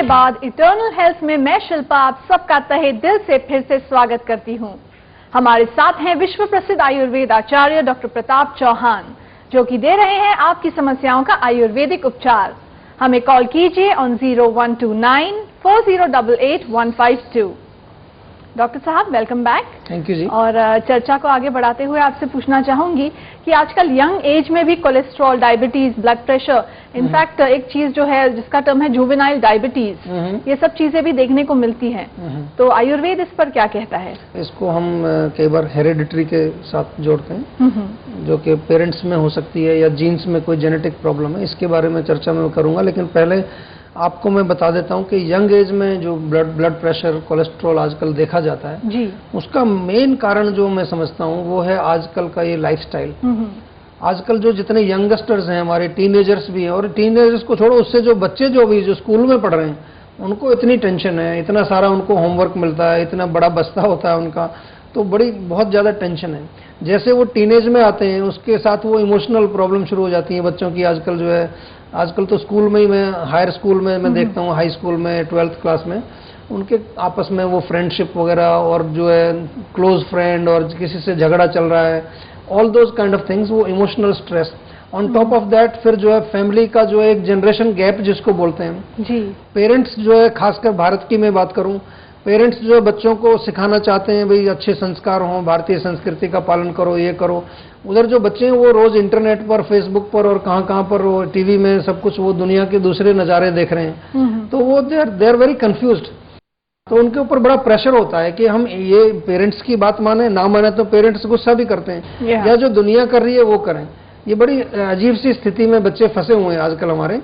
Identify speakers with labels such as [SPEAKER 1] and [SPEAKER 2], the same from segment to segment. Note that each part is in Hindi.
[SPEAKER 1] बाद इटर्नल हेल्थ में मैं शिल्पा आप सबका तहे दिल से फिर से स्वागत करती हूं। हमारे साथ हैं विश्व प्रसिद्ध आयुर्वेद आचार्य डॉक्टर प्रताप चौहान, जो कि दे रहे हैं आपकी समस्याओं का आयुर्वेदिक उपचार। हमें कॉल कीजिए ऑन 0129 4088 152। डॉक्टर साहब वेलकम बैक।
[SPEAKER 2] थैंक यू जी।
[SPEAKER 1] और चर्चा को आगे बढ़ाते हुए आपसे पूछना चाहूंगी कि आजकल यंग एज में भी cholesterol, diabetes, blood pressure, in fact एक चीज जो है जिसका टर्म है जुवेनाइल डायबिटीज, ये सब चीजें भी देखने को मिलती हैं। तो आयुर्वेद इस पर क्या कहता है?
[SPEAKER 2] इसको हम कई बार हेरिडिटरी के साथ जोड़ते हैं, जो कि पेरेंट्स में हो सकती है या जीन्स में कोई जेनेटिक प्रॉब्लम है। इसके बारे में चर्चा मैं करूंगा, लेकिन पहले आपको मैं बता देता हूं कि यंग एज में जो ब्लड प्रेशर, कोलेस्ट्रॉल आजकल देखा जाता है
[SPEAKER 1] जी, उसका
[SPEAKER 2] मेन कारण जो मैं समझता हूं वो है आजकल का ये लाइफस्टाइल। आजकल जो जितने यंगस्टर्स हैं, हमारे टीनेजर्स भी हैं, और टीनेजर्स को छोड़ो, उससे जो बच्चे जो स्कूल में पढ़ रहे हैं, उनको इतनी टेंशन है, इतना सारा उनको होमवर्क मिलता है, इतना बड़ा बस्ता होता है उनका, तो बहुत ज़्यादा टेंशन है। जैसे वो टीनेज में आते हैं, उसके साथ वो इमोशनल प्रॉब्लम शुरू हो जाती है बच्चों की। आजकल जो है, आजकल तो स्कूल में ही, मैं हायर स्कूल में मैं देखता हूँ, हाई स्कूल में, 12th क्लास में, उनके आपस में वो फ्रेंडशिप वगैरह, और जो है क्लोज फ्रेंड, और किसी से झगड़ा चल रहा है, all those kind of things, वो emotional stress. On top of that फिर जो है फैमिली का जो एक जनरेशन गैप जिसको बोलते हैं जी। पेरेंट्स जो है, खासकर भारत की मैं बात करूं, पेरेंट्स जो बच्चों को सिखाना चाहते हैं भाई अच्छे संस्कार हों, भारतीय संस्कृति का पालन करो, ये करो। उधर जो बच्चे हैं वो रोज इंटरनेट पर, फेसबुक पर, और कहां पर, वो टीवी में सब कुछ, वो दुनिया के दूसरे नज़ारे देख रहे हैं। तो वो दे आर वेरी कंफ्यूज्ड। तो उनके ऊपर बड़ा प्रेशर होता है कि हम ये पेरेंट्स की बात माने, ना माने तो पेरेंट्स गुस्सा भी करते हैं, या जो दुनिया कर रही है वो करें। ये बड़ी अजीब सी स्थिति में बच्चे फंसे हुए हैं आजकल हमारे।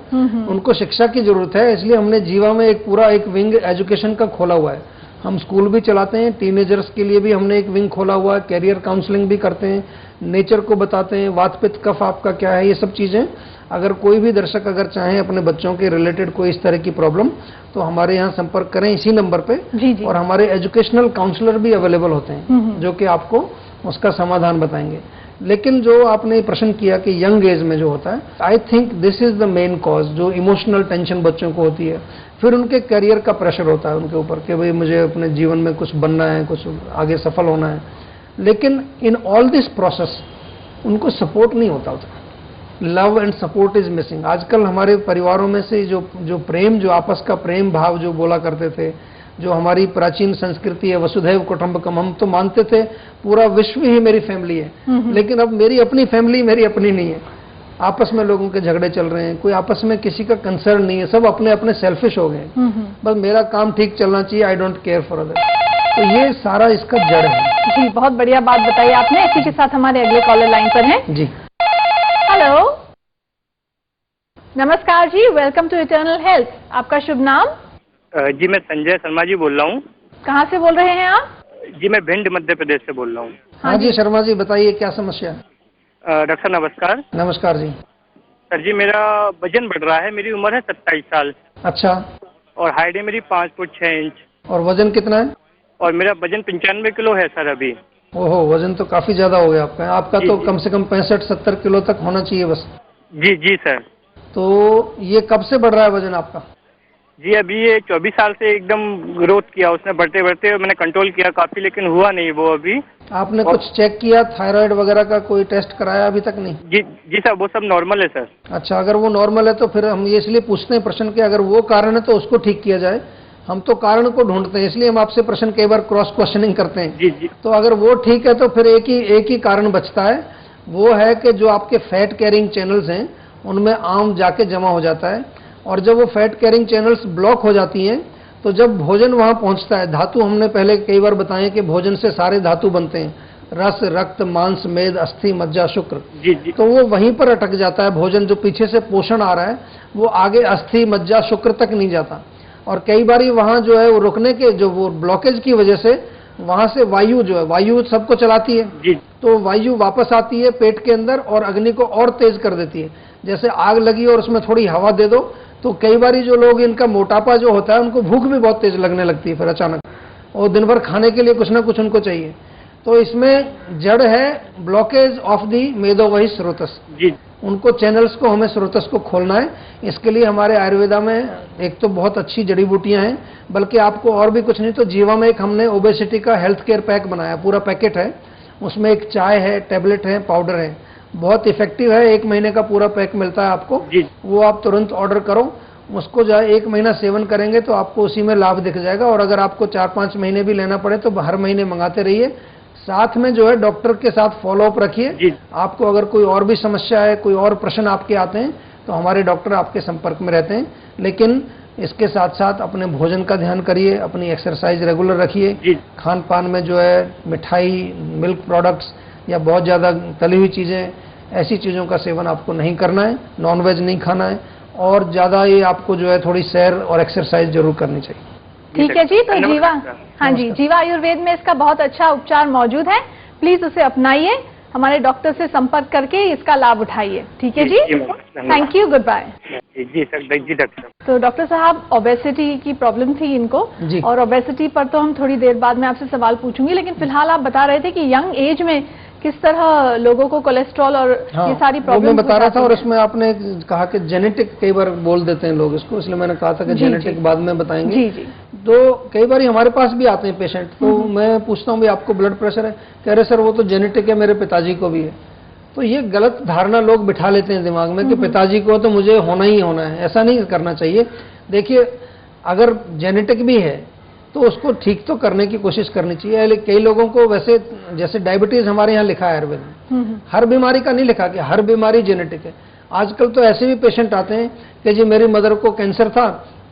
[SPEAKER 2] उनको शिक्षा की जरूरत है, इसलिए हमने जीवा में एक विंग एजुकेशन का खोला हुआ है। हम स्कूल भी चलाते हैं, टीनेजर्स के लिए भी हमने एक विंग खोला हुआ है, कैरियर काउंसलिंग भी करते हैं, नेचर को बताते हैं, वात पित्त कफ आपका क्या है, ये सब चीजें। अगर कोई भी दर्शक अगर चाहें अपने बच्चों के रिलेटेड कोई इस तरह की प्रॉब्लम, तो हमारे यहाँ संपर्क करें इसी नंबर पे। जी। और हमारे एजुकेशनल काउंसलर भी अवेलेबल होते हैं, जो कि आपको उसका समाधान बताएंगे। लेकिन जो आपने प्रश्न किया कि यंग एज में जो होता है, I think this is the main cause, जो इमोशनल टेंशन बच्चों को होती है। फिर उनके करियर का प्रेशर होता है उनके ऊपर कि भाई मुझे अपने जीवन में कुछ बनना है, कुछ आगे सफल होना है। लेकिन इन ऑल दिस प्रोसेस उनको सपोर्ट नहीं होता। Love and support is missing. आजकल हमारे परिवारों में से जो प्रेम, जो आपस का प्रेम भाव जो बोला करते थे, जो हमारी प्राचीन संस्कृति है, वसुधैव कुटुंबकम, हम तो मानते थे पूरा विश्व ही मेरी फैमिली है। लेकिन अब मेरी अपनी फैमिली मेरी अपनी नहीं है। आपस में लोगों के झगड़े चल रहे हैं, कोई आपस में किसी का कंसर्न नहीं है, सब अपने अपने सेल्फिश हो गए। बस मेरा काम ठीक चलना चाहिए, I don't care for other. तो ये सारा इसका जड़ है।
[SPEAKER 1] जी, बहुत बढ़िया बात बताई आपने। इसी के साथ हमारे अगले कॉलर लाइन पर हैं।
[SPEAKER 2] जी,
[SPEAKER 1] हेलो, नमस्कार जी, वेलकम टू इटर्नल हेल्थ। आपका शुभ नाम?
[SPEAKER 3] जी, मैं संजय शर्मा जी बोल रहा हूँ।
[SPEAKER 1] कहाँ से बोल रहे हैं आप?
[SPEAKER 3] जी, मैं भिंड मध्य प्रदेश से बोल रहा हूँ।
[SPEAKER 2] हाँ जी शर्मा जी, बताइए क्या समस्या है?
[SPEAKER 3] डॉक्टर नमस्कार।
[SPEAKER 2] नमस्कार जी।
[SPEAKER 3] सर जी, मेरा वजन बढ़ रहा है, मेरी उम्र है 27 साल।
[SPEAKER 2] अच्छा।
[SPEAKER 3] और हाइट है मेरी 5 फुट 6 इंच।
[SPEAKER 2] और वजन कितना है?
[SPEAKER 3] और मेरा वजन 95 किलो है सर अभी।
[SPEAKER 2] ओहो, वजन तो काफी ज्यादा हो गया आपका। आपका तो कम से कम 65-70 किलो तक होना चाहिए बस।
[SPEAKER 3] जी जी सर।
[SPEAKER 2] तो ये कब से बढ़ रहा है वजन आपका?
[SPEAKER 3] जी, अभी ये 24 साल से एकदम ग्रोथ किया उसने, बढ़ते बढ़ते मैंने कंट्रोल किया काफी, लेकिन हुआ नहीं वो अभी।
[SPEAKER 2] आपने कुछ चेक किया, थायराइड वगैरह का कोई टेस्ट कराया अभी तक? नहीं।
[SPEAKER 3] जी जी सर, वो सब नॉर्मल है सर।
[SPEAKER 2] अच्छा, अगर वो नॉर्मल है तो फिर हम ये इसलिए पूछते हैं प्रश्न कि अगर वो कारण है तो उसको ठीक किया जाए। हम तो कारण को ढूंढते हैं, इसलिए हम आपसे प्रश्न कई बार क्रॉस क्वेश्चनिंग करते हैं।
[SPEAKER 3] जी जी।
[SPEAKER 2] तो अगर वो ठीक है तो फिर एक ही कारण बचता है, वो है कि जो आपके फैट कैरिंग चैनल्स हैं उनमें आम जाके जमा हो जाता है, और जब वो फैट कैरिंग चैनल्स ब्लॉक हो जाती हैं तो जब भोजन वहां पहुंचता है, धातु हमने पहले कई बार बताए कि भोजन से सारे धातु बनते हैं, रस, रक्त, मांस, मेद, अस्थि, मज्जा, शुक्र।
[SPEAKER 3] जी जी।
[SPEAKER 2] तो वो वहीं पर अटक जाता है। भोजन जो पीछे से पोषण आ रहा है वो आगे अस्थि, मज्जा, शुक्र तक नहीं जाता, और कई बार वहां जो है वो रुकने के, जो वो ब्लॉकेज की वजह से वहां से वायु जो है, वायु सबको चलाती है।
[SPEAKER 3] जी।
[SPEAKER 2] तो वायु वापस आती है पेट के अंदर और अग्नि को और तेज कर देती है। जैसे आग लगी और उसमें थोड़ी हवा दे दो, तो कई बार जो लोग, इनका मोटापा जो होता है, उनको भूख भी बहुत तेज लगने लगती है फिर अचानक, और दिन भर खाने के लिए कुछ ना कुछ उनको चाहिए। तो इसमें जड़ है ब्लॉकेज ऑफ दी मेदोवही स्रोतस।
[SPEAKER 3] जी।
[SPEAKER 2] उनको चैनल्स को हमें स्रोतस को खोलना है। इसके लिए हमारे आयुर्वेदा में एक तो बहुत अच्छी जड़ी बूटियां हैं, बल्कि आपको और भी कुछ नहीं तो जीवा में एक हमने ओबेसिटी का हेल्थ केयर पैक बनाया, पूरा पैकेट है, उसमें एक चाय है, टैबलेट है, पाउडर है, बहुत इफेक्टिव है। 1 महीने का पूरा पैक मिलता है आपको, वो आप तुरंत ऑर्डर करो, उसको जो 1 महीना सेवन करेंगे तो आपको उसी में लाभ दिख जाएगा। और अगर आपको 4-5 महीने भी लेना पड़े तो हर महीने मंगाते रहिए। साथ में जो है डॉक्टर के साथ फॉलोअप रखिए। आपको अगर कोई और भी समस्या है, कोई और प्रश्न आपके आते हैं तो हमारे डॉक्टर आपके संपर्क में रहते हैं। लेकिन इसके साथ साथ अपने भोजन का ध्यान करिए, अपनी एक्सरसाइज रेगुलर रखिए, खान पान में जो है मिठाई, मिल्क प्रोडक्ट्स या बहुत ज़्यादा तली हुई चीज़ें, ऐसी चीज़ों का सेवन आपको नहीं करना है, नॉनवेज नहीं खाना है, और ज़्यादा ये आपको जो है थोड़ी सैर और एक्सरसाइज जरूर करनी चाहिए।
[SPEAKER 1] ठीक है जी। तो जीवा, हाँ जी, जीवा आयुर्वेद में इसका बहुत अच्छा उपचार मौजूद है, प्लीज उसे अपनाइए, हमारे डॉक्टर से संपर्क करके इसका लाभ उठाइए। ठीक है जी, थैंक यू, गुड बाय।
[SPEAKER 3] जी डॉक्टर।
[SPEAKER 1] तो डॉक्टर साहब, ओबेसिटी की प्रॉब्लम थी इनको, और ओबेसिटी पर तो हम थोड़ी देर बाद में आपसे सवाल पूछूंगी, लेकिन फिलहाल आप बता रहे थे कि यंग एज में किस तरह लोगों को कोलेस्ट्रॉल और ये सारी प्रॉब्लम
[SPEAKER 2] मैं बता रहा था। और इसमें आपने कहा कि जेनेटिक, कई बार बोल देते हैं लोग इसको, इसलिए मैंने कहा था कि जेनेटिक बाद में बताएंगे।
[SPEAKER 1] जी जी।
[SPEAKER 2] तो कई बार हमारे पास भी आते हैं पेशेंट, तो मैं पूछता हूँ भाई आपको ब्लड प्रेशर है, कह रहे सर वो तो जेनेटिक है, मेरे पिताजी को भी है। तो ये गलत धारणा लोग बिठा लेते हैं दिमाग में कि पिताजी को तो मुझे होना ही होना है, ऐसा नहीं करना चाहिए। देखिए, अगर जेनेटिक भी है तो उसको ठीक तो करने की कोशिश करनी चाहिए। कई लोगों को वैसे, जैसे डायबिटीज हमारे यहाँ लिखा है आयुर्वेद में, हर बीमारी का नहीं लिखा कि हर बीमारी जेनेटिक है। आजकल तो ऐसे भी पेशेंट आते हैं कि जी मेरी मदर को कैंसर था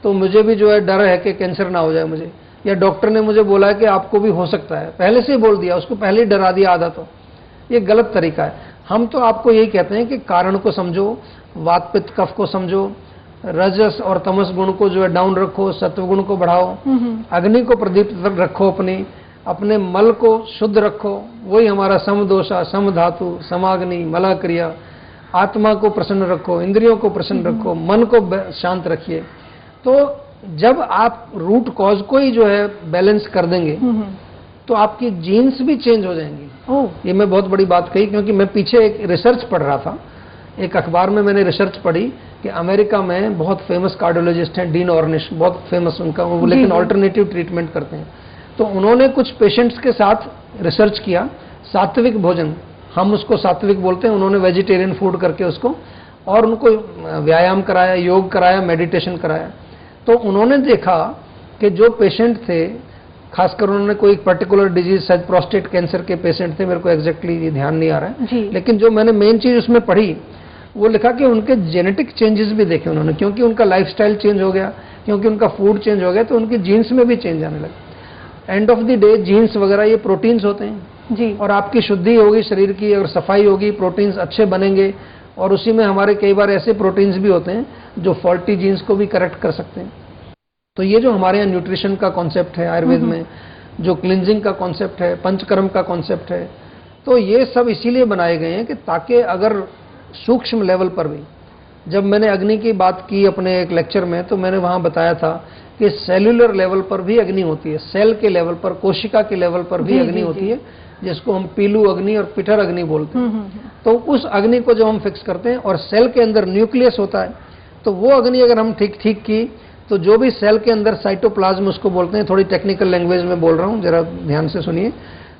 [SPEAKER 2] तो मुझे भी जो है डर है कि कैंसर ना हो जाए मुझे, या डॉक्टर ने मुझे बोला है कि आपको भी हो सकता है, पहले से ही बोल दिया, उसको पहले ही डरा दिया आधा। तो ये गलत तरीका है। हम तो आपको यही कहते हैं कि कारण को समझो, वात पित्त कफ को समझो, रजस और तमस गुण को जो है डाउन रखो, सत्व गुण को बढ़ाओ, अग्नि को प्रदीप्त रखो, अपने मल को शुद्ध रखो, वही हमारा समदोषा, समधातु, समाग्नि, मला क्रिया। आत्मा को प्रसन्न रखो, इंद्रियों को प्रसन्न रखो, मन को शांत रखिए। तो जब आप रूट कॉज को ही जो है बैलेंस कर देंगे तो आपकी जीन्स भी चेंज हो जाएंगी। ये मैं बहुत बड़ी बात कही, क्योंकि मैं पीछे एक रिसर्च पढ़ रहा था, एक अखबार में मैंने रिसर्च पढ़ी कि अमेरिका में बहुत फेमस कार्डियोलॉजिस्ट हैं, डीन ऑर्निश, बहुत फेमस उनका, वो लेकिन ऑल्टरनेटिव ट्रीटमेंट करते हैं। तो उन्होंने कुछ पेशेंट्स के साथ रिसर्च किया, सात्विक भोजन, हम उसको सात्विक बोलते हैं, उन्होंने वेजिटेरियन फूड करके उसको, और उनको व्यायाम कराया, योग कराया, मेडिटेशन कराया। तो उन्होंने देखा कि जो पेशेंट थे, खासकर उन्होंने कोई पर्टिकुलर डिजीज, शायद प्रोस्टेट कैंसर के पेशेंट थे, मेरे को एग्जैक्टली ध्यान नहीं आ रहा है, लेकिन जो मैंने मेन चीज उसमें पढ़ी वो लिखा कि उनके जेनेटिक चेंजेस भी देखे उन्होंने, क्योंकि उनका लाइफस्टाइल चेंज हो गया, क्योंकि उनका फूड चेंज हो गया, तो उनकी जीन्स में भी चेंज आने लगा। End of the day genes वगैरह ये प्रोटीन्स होते हैं जी, और आपकी शुद्धि होगी शरीर की, अगर सफाई होगी, प्रोटीन्स अच्छे बनेंगे, और उसी में हमारे कई बार ऐसे प्रोटीन्स भी होते हैं जो फॉल्टी जीन्स को भी करेक्ट कर सकते हैं। तो ये जो हमारे यहाँ न्यूट्रिशन का कॉन्सेप्ट है आयुर्वेद में, जो क्लिनजिंग का कॉन्सेप्ट है, पंचकर्म का कॉन्सेप्ट है, तो ये सब इसीलिए बनाए गए हैं कि ताकि अगर सूक्ष्म लेवल पर भी, जब मैंने अग्नि की बात की अपने एक लेक्चर में, तो मैंने वहां बताया था कि सेल्यूलर लेवल पर भी अग्नि होती है, सेल के लेवल पर, कोशिका के लेवल पर भी अग्नि होती है, जिसको हम पीलू अग्नि और पिटर अग्नि बोलते हैं। तो उस अग्नि को जब हम फिक्स करते हैं, और सेल के अंदर न्यूक्लियस होता है, तो वो अग्नि अगर हम ठीक की तो जो भी सेल के अंदर साइटोप्लाज्म उसको बोलते हैं, थोड़ी टेक्निकल लैंग्वेज में बोल रहा हूँ, जरा ध्यान से सुनिए।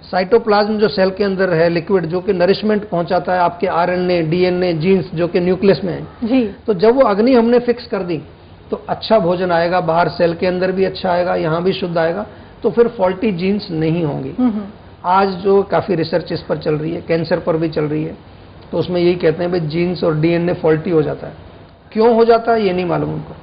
[SPEAKER 2] साइटोप्लाज्म जो सेल के अंदर है लिक्विड, जो कि नरिशमेंट पहुंचाता है आपके आरएनए, डीएनए, जीन्स जो कि न्यूक्लियस में है जी। तो जब वो अग्नि हमने फिक्स कर दी तो अच्छा भोजन आएगा, बाहर सेल के अंदर भी अच्छा आएगा, यहाँ भी शुद्ध आएगा, तो फिर फॉल्टी जीन्स नहीं होंगी। आज जो काफी रिसर्च इस पर चल रही है, कैंसर पर भी चल रही है, तो उसमें यही कहते हैं भाई जीन्स और डीएनए फॉल्टी हो जाता है। क्यों हो जाता है ये नहीं मालूम उनको,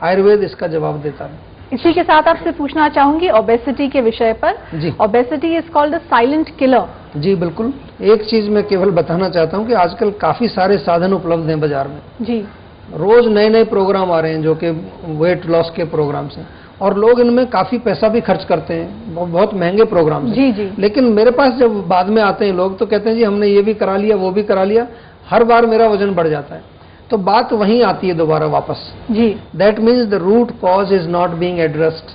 [SPEAKER 2] आयुर्वेद इसका जवाब देता है।
[SPEAKER 1] इसी के साथ आपसे पूछना चाहूंगी ओबेसिटी के विषय पर जी। Obesity is called the silent killer.
[SPEAKER 2] जी बिल्कुल। एक चीज मैं केवल बताना चाहता हूँ कि आजकल काफी सारे साधन उपलब्ध हैं बाजार में जी। रोज नए नए प्रोग्राम आ रहे हैं जो कि वेट लॉस के प्रोग्राम्स हैं, और लोग इनमें काफी पैसा भी खर्च करते हैं, बहुत महंगे प्रोग्राम जी जी। लेकिन मेरे पास जब बाद में आते हैं लोग तो कहते हैं जी हमने ये भी करा लिया, वो भी करा लिया, हर बार मेरा वजन बढ़ जाता है। तो बात वहीं आती है दोबारा वापस जी। That means the root cause is not being addressed.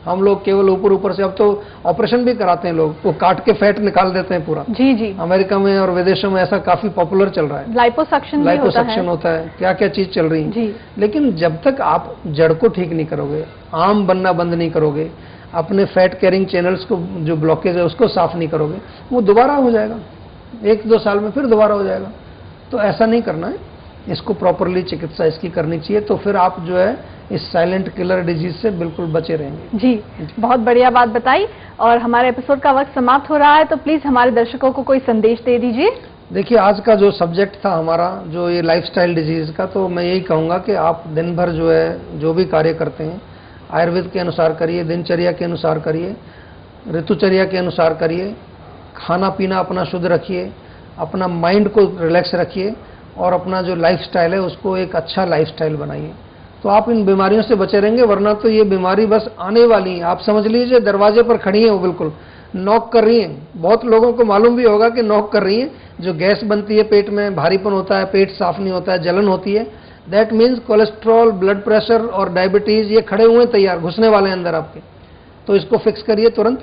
[SPEAKER 2] हम लोग केवल ऊपर ऊपर से, अब तो ऑपरेशन भी कराते हैं लोग, वो काट के फैट निकाल देते हैं पूरा।
[SPEAKER 1] जी जी।
[SPEAKER 2] अमेरिका में और विदेशों में ऐसा काफी पॉपुलर चल रहा है।
[SPEAKER 1] लाइपोसक्शन
[SPEAKER 2] होता है, क्या क्या चीज चल रही है
[SPEAKER 1] जी।
[SPEAKER 2] लेकिन जब तक आप जड़ को ठीक नहीं करोगे, आम बनना बंद नहीं करोगे, अपने फैट कैरिंग चैनल्स को जो ब्लॉकेज है उसको साफ नहीं करोगे, वो दोबारा हो जाएगा, 1-2 साल में फिर दोबारा हो जाएगा। तो ऐसा नहीं करना है, इसको प्रॉपरली चिकित्सा इसकी करनी चाहिए, तो फिर आप जो है इस साइलेंट किलर डिजीज से बिल्कुल बचे रहेंगे।
[SPEAKER 1] जी, बहुत बढ़िया बात बताई। और हमारे एपिसोड का वक्त समाप्त हो रहा है, तो प्लीज हमारे दर्शकों को कोई संदेश दे दीजिए।
[SPEAKER 2] देखिए, आज का जो सब्जेक्ट था हमारा, जो ये लाइफस्टाइल डिजीज का, तो मैं यही कहूँगा कि आप दिन भर जो है जो भी कार्य करते हैं आयुर्वेद के अनुसार करिए, दिनचर्या के अनुसार करिए, ऋतुचर्या के अनुसार करिए, खाना पीना अपना शुद्ध रखिए, अपना माइंड को रिलैक्स रखिए और अपना जो लाइफस्टाइल है उसको एक अच्छा लाइफस्टाइल बनाइए, तो आप इन बीमारियों से बचे रहेंगे। वरना तो ये बीमारी बस आने वाली है, आप समझ लीजिए दरवाजे पर खड़ी है, वो बिल्कुल नॉक कर रही है। बहुत लोगों को मालूम भी होगा कि नॉक कर रही है। जो गैस बनती है पेट में, भारीपन होता है, पेट साफ नहीं होता है, जलन होती है, that means cholesterol, blood pressure और डायबिटीज ये खड़े हुए तैयार, घुसने वाले हैं अंदर आपके। तो इसको फिक्स करिए तुरंत।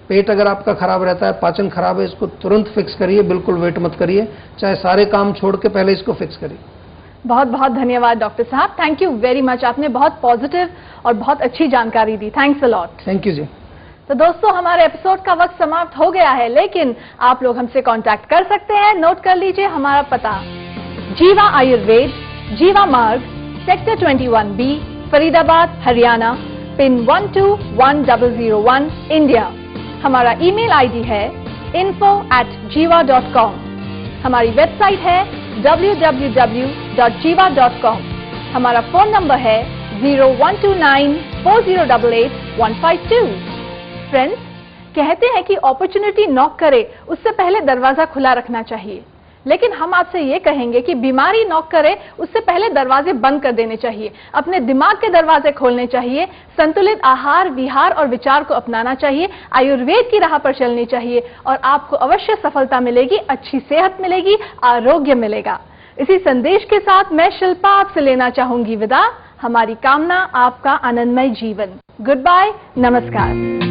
[SPEAKER 2] पेट अगर आपका खराब रहता है, पाचन खराब है, इसको तुरंत फिक्स करिए, बिल्कुल वेट मत करिए, चाहे सारे काम छोड़ के पहले इसको फिक्स करिए।
[SPEAKER 1] बहुत बहुत धन्यवाद डॉक्टर साहब, थैंक यू वेरी मच। आपने बहुत पॉजिटिव और बहुत अच्छी जानकारी दी, thanks a lot.
[SPEAKER 2] Thank you जी।
[SPEAKER 1] तो दोस्तों, हमारे एपिसोड का वक्त समाप्त हो गया है, लेकिन आप लोग हमसे कांटेक्ट कर सकते हैं। नोट कर लीजिए हमारा पता, जीवा आयुर्वेद, जीवा मार्ग, sector 21B, Faridabad, Haryana, pin 121001, India. हमारा ईमेल आईडी है info@jiva.com। हमारी वेबसाइट है www.jiva.com। हमारा फोन नंबर है 01294088-152। फ्रेंड्स, कहते हैं कि अपॉर्चुनिटी नॉक करे उससे पहले दरवाजा खुला रखना चाहिए, लेकिन हम आपसे ये कहेंगे कि बीमारी नॉक करे उससे पहले दरवाजे बंद कर देने चाहिए। अपने दिमाग के दरवाजे खोलने चाहिए, संतुलित आहार, विहार और विचार को अपनाना चाहिए, आयुर्वेद की राह पर चलनी चाहिए और आपको अवश्य सफलता मिलेगी, अच्छी सेहत मिलेगी, आरोग्य मिलेगा। इसी संदेश के साथ मैं शिल्पा आपसे लेना चाहूंगी विदा। हमारी कामना आपका आनंदमय जीवन। गुड बाय, नमस्कार।